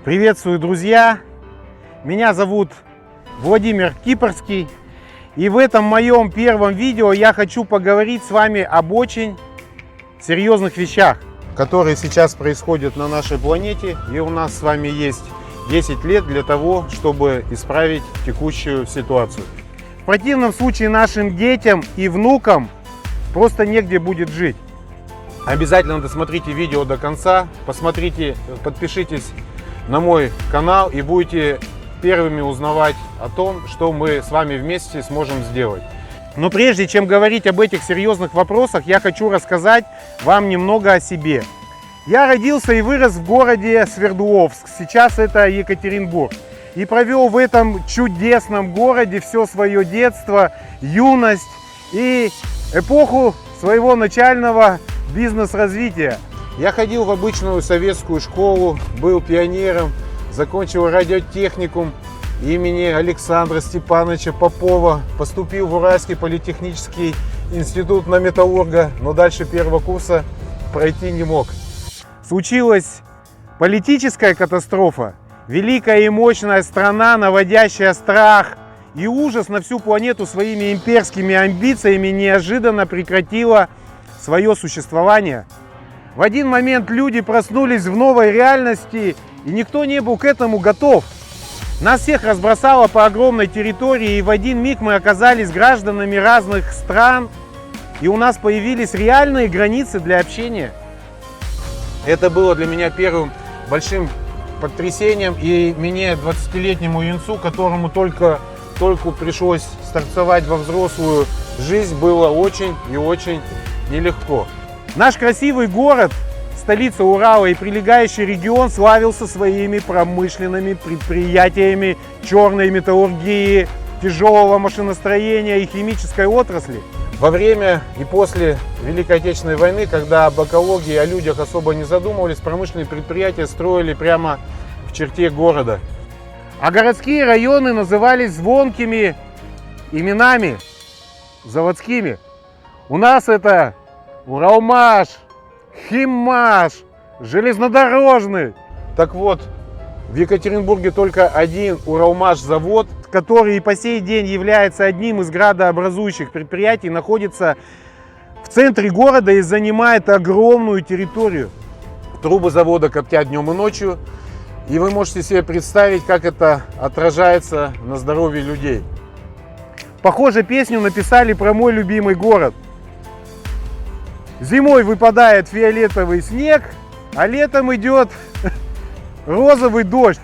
Приветствую, друзья! Меня зовут Владимир Кипрский. И в этом моем первом видео я хочу поговорить с вами об очень серьезных вещах, которые сейчас происходят на нашей планете. И у нас с вами есть 10 лет для того, чтобы исправить текущую ситуацию. В противном случае нашим детям и внукам просто негде будет жить. Обязательно досмотрите видео до конца, посмотрите, подпишитесь на мой канал и будете первыми узнавать о том, что мы с вами вместе сможем сделать. Но прежде чем говорить об этих серьезных вопросах, я хочу рассказать вам немного о себе. Я родился и вырос в городе Свердловск, сейчас это Екатеринбург. И провел в этом чудесном городе все свое детство, юность и эпоху своего начального бизнес-развития. Я ходил в обычную советскую школу, был пионером, закончил радиотехникум имени Александра Степановича Попова, поступил в Уральский политехнический институт на металлурга, но дальше первого курса пройти не мог. Случилась политическая катастрофа, великая и мощная страна, наводящая страх и ужас на всю планету своими имперскими амбициями, неожиданно прекратила свое существование. В один момент люди проснулись в новой реальности, и никто не был к этому готов. Нас всех разбросало по огромной территории, и в один миг мы оказались гражданами разных стран, и у нас появились реальные границы для общения. Это было для меня первым большим потрясением, и мне, 20-летнему юнцу, которому только пришлось стартовать во взрослую жизнь, было очень и очень нелегко. Наш красивый город, столица Урала и прилегающий регион славился своими промышленными предприятиями черной металлургии, тяжелого машиностроения и химической отрасли. Во время и после Великой Отечественной войны, когда об экологии и о людях особо не задумывались, промышленные предприятия строили прямо в черте города. А городские районы назывались звонкими именами, заводскими. У нас это Уралмаш, Химмаш, железнодорожный. Так вот, в Екатеринбурге только один Уралмаш завод, который и по сей день является одним из градообразующих предприятий, находится в центре города и занимает огромную территорию. Трубы завода коптят днем и ночью, и вы можете себе представить, как это отражается на здоровье людей. Похоже, песню написали про мой любимый город. Зимой выпадает фиолетовый снег, а летом идет розовый дождь.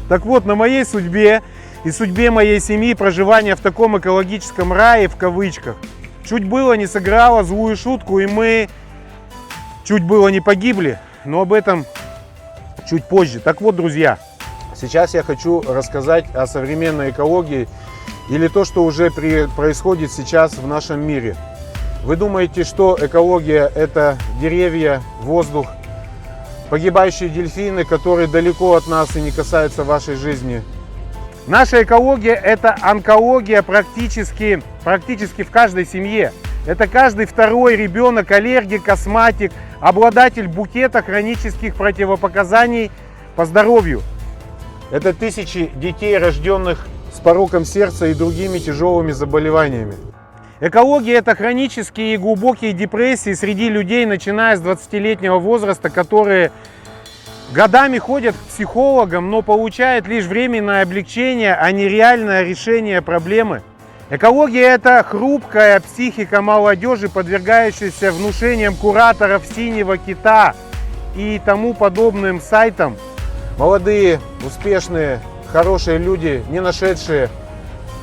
Так вот, на моей судьбе и судьбе моей семьи проживание в таком экологическом рае, в кавычках, чуть было не сыграло злую шутку, и мы чуть было не погибли, но об этом чуть позже. Так вот, друзья, сейчас я хочу рассказать о современной экологии или то, что уже происходит сейчас в нашем мире. Вы думаете, что экология – это деревья, воздух, погибающие дельфины, которые далеко от нас и не касаются вашей жизни? Наша экология – это онкология практически в каждой семье. Это каждый второй ребенок, аллергик, астматик, обладатель букета хронических противопоказаний по здоровью. Это тысячи детей, рожденных с пороком сердца и другими тяжелыми заболеваниями. Экология – это хронические и глубокие депрессии среди людей, начиная с 20-летнего возраста, которые годами ходят к психологам, но получают лишь временное облегчение, а не реальное решение проблемы. Экология – это хрупкая психика молодежи, подвергающаяся внушениям кураторов «Синего кита» и тому подобным сайтам. Молодые, успешные, хорошие люди, не нашедшие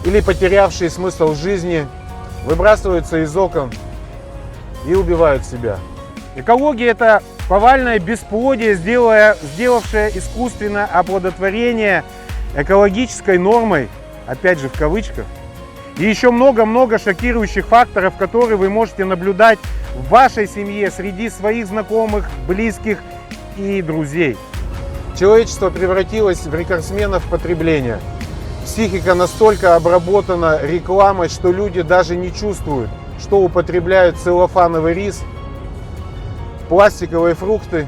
или потерявшие смысл жизни, выбрасываются из окон и убивают себя. Экология – это повальное бесплодие, сделавшее искусственное оплодотворение экологической нормой, опять же в кавычках. И еще много-много шокирующих факторов, которые вы можете наблюдать в вашей семье, среди своих знакомых, близких и друзей. Человечество превратилось в рекордсменов потребления. Психика настолько обработана рекламой, что люди даже не чувствуют, что употребляют целлофановый рис, пластиковые фрукты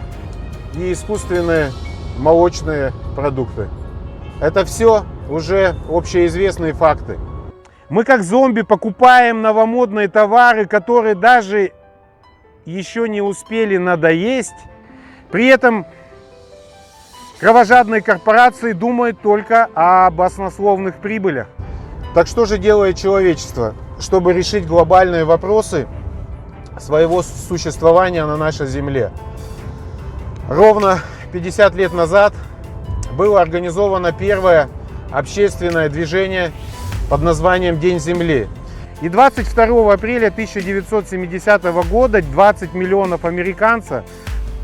и искусственные молочные продукты. Это все уже общеизвестные факты. Мы как зомби покупаем новомодные товары, которые даже еще не успели надоесть. При этом кровожадные корпорации думают только об баснословных прибылях. Так что же делает человечество, чтобы решить глобальные вопросы своего существования на нашей Земле? Ровно 50 лет назад было организовано первое общественное движение под названием День Земли. И 22 апреля 1970 года 20 миллионов американцев,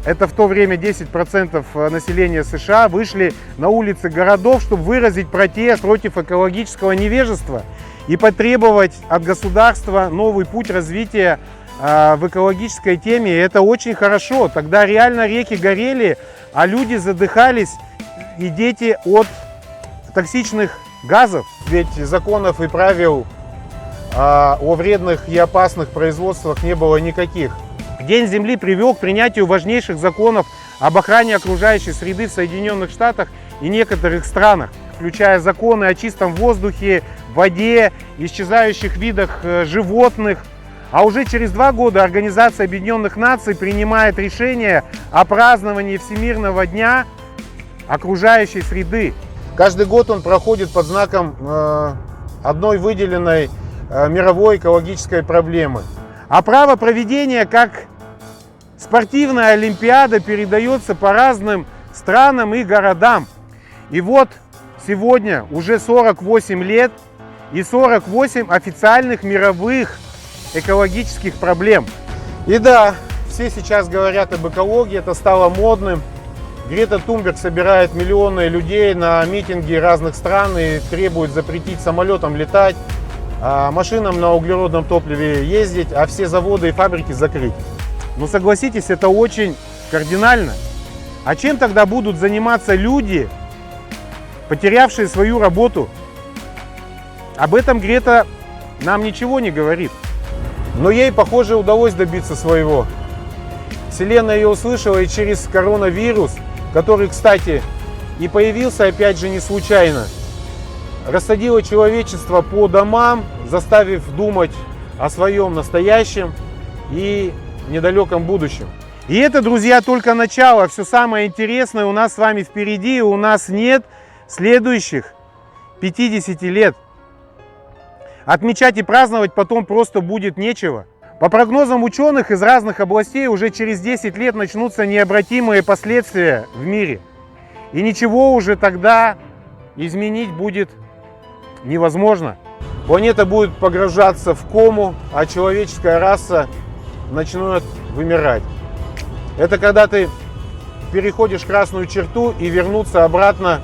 это в то время 10% населения США, вышли на улицы городов, чтобы выразить протест против экологического невежества и потребовать от государства новый путь развития в экологической теме. И это очень хорошо. Тогда реально реки горели, а люди задыхались, и дети от токсичных газов. Ведь законов и правил о вредных и опасных производствах не было никаких. День Земли привел к принятию важнейших законов об охране окружающей среды в Соединенных Штатах и некоторых странах, включая законы о чистом воздухе, воде, исчезающих видах животных. А уже через 2 года Организация Объединенных Наций принимает решение о праздновании Всемирного дня окружающей среды. Каждый год он проходит под знаком одной выделенной мировой экологической проблемы. А право проведения как спортивная олимпиада передается по разным странам и городам. И вот сегодня уже 48 лет и 48 официальных мировых экологических проблем. И да, все сейчас говорят об экологии, это стало модным. Грета Тунберг собирает миллионы людей на митинги разных стран и требует запретить самолетам летать, машинам на углеродном топливе ездить, а все заводы и фабрики закрыть. Но согласитесь, это очень кардинально. А чем тогда будут заниматься люди, потерявшие свою работу? Об этом Грета нам ничего не говорит. Но ей, похоже, удалось добиться своего. Вселенная ее услышала и через коронавирус, который, кстати, и появился опять же не случайно, рассадила человечество по домам, заставив думать о своем настоящем и недалеком будущем. И это, друзья, только начало. Все самое интересное у нас с вами впереди. У нас нет следующих 50 лет. Отмечать и праздновать потом просто будет нечего. По прогнозам ученых из разных областей, уже через 10 лет начнутся необратимые последствия в мире. И ничего уже тогда изменить будет невозможно. Планета будет погружаться в кому, а человеческая раса начнет вымирать. Это когда ты переходишь красную черту и вернуться обратно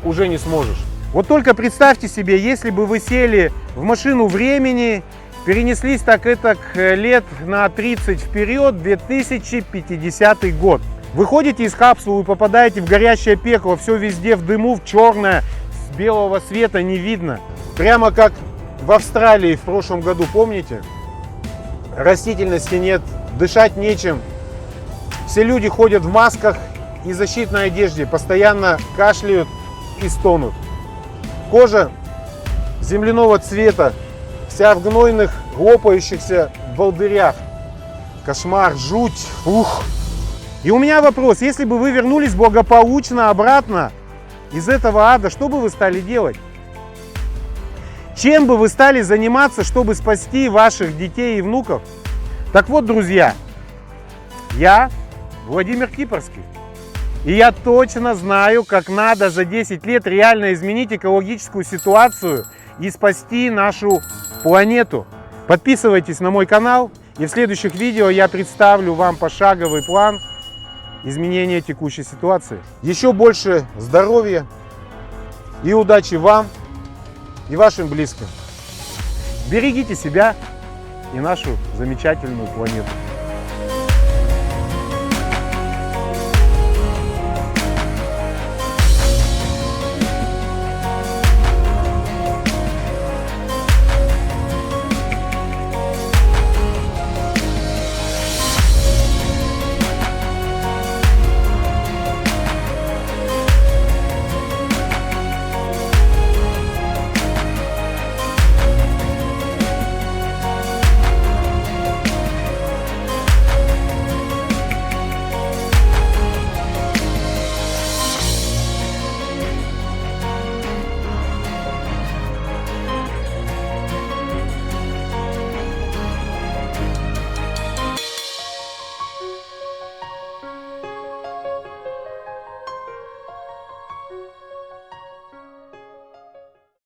уже не сможешь. Вот только представьте себе, если бы вы сели в машину времени, перенеслись так лет на 30 вперед, 2050 год. Выходите из капсулы и попадаете в горящее пекло, все везде в дыму, в черное, с белого света не видно. Прямо как в Австралии в прошлом году, помните? Растительности нет, дышать нечем. Все люди ходят в масках и защитной одежде, постоянно кашляют и стонут. Кожа земляного цвета, вся в гнойных, лопающихся волдырях. Кошмар, жуть, ух. И у меня вопрос, если бы вы вернулись благополучно обратно из этого ада, что бы вы стали делать? Чем бы вы стали заниматься, чтобы спасти ваших детей и внуков? Так вот, друзья, я Владимир Кипрский. И я точно знаю, как надо за 10 лет реально изменить экологическую ситуацию и спасти нашу планету. Подписывайтесь на мой канал, и в следующих видео я представлю вам пошаговый план изменения текущей ситуации. Еще больше здоровья и удачи вам и вашим близким. Берегите себя и нашу замечательную планету.